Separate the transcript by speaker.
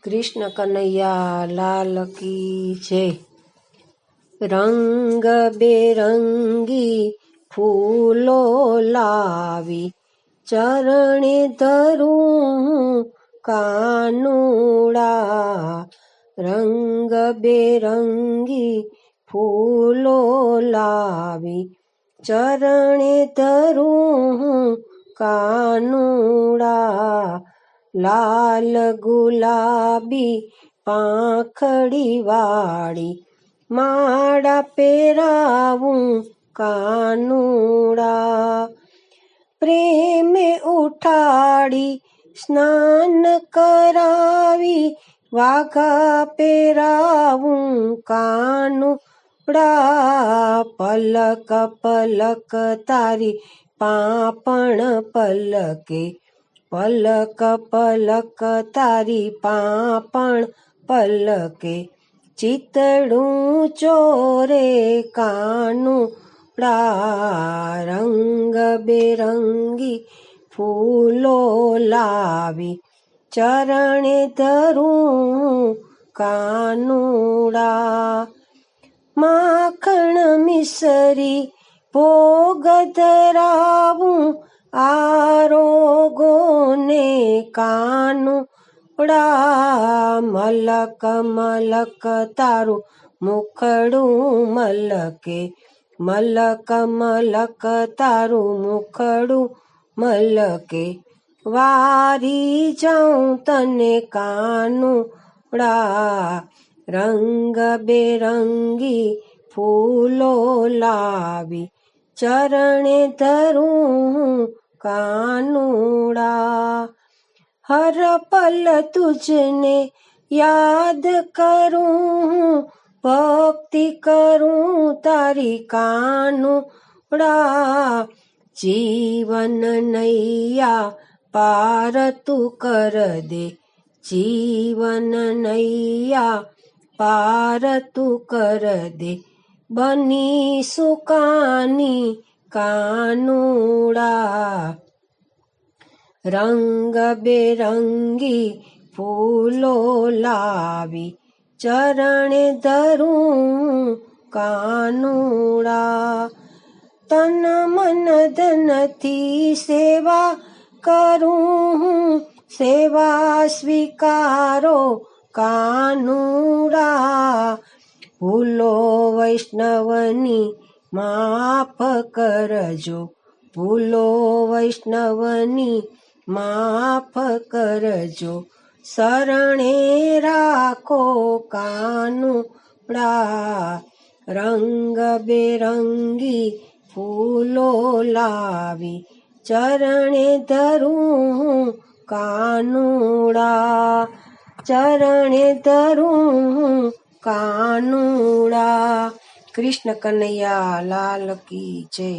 Speaker 1: કૃષ્ણ કનૈયા લાલ કી જય। રંગ બેરંગી ફૂલો લાવી ચરણે ધરું કાનુડા। રંગ બેરંગી ફૂલો લાવી ચરણે ધરું કાનુડા। લાલ ગુલાબી પાંખડી વાળી માળા પહેરાવું કાનુડા। પ્રેમે ઉઠાડી સ્નાન કરાવી વાઘા પહેરાવું કાનુડા। પલક પલક તારી પાંપણ પલકે, પલક પલક તારી પાંપણ પલકે, ચિતડું ચોરે કાનુડા। રંગ બેરંગી ફૂલો લાવી ચરણે ધરું કાનુડા। માખણ મિસરી ભોગ ધરાવું આરોગોને કાનુડા। મલક મલક તારું મુખડું મલકે, મલક મલક તારું મુખડું મલકે, વારી જાઉં તને કાનુડા। રંગ બેરંગી ફૂલો લાવી ચરણે ધરું કાનુડા। હર પલ તુજને યાદ કરું, ભક્તિ કરું તારી કાનુડા। જીવન નૈયા પાર તું કર દે, જીવન નૈયા પાર તું કર દે, બની સુકાની કાનુડા। રંગ બેરંગી ફૂલો લાવી ચરણે ધરું કાનુડા। તન મન ધનથી સેવા કરું, સેવા સ્વીકારો કાનુડા। ભૂલો વૈષ્ણવની માફ કરજો, ભૂલો વૈષ્ણવની માફ કરજો, શરણે રાખો કાનુડા। રંગ બેરંગી ફૂલો લાવી ચરણે ધરું કાનુડા, ચરણે ધરું કાનુડા। કૃષ્ણ કનૈયા લાલ કી જય।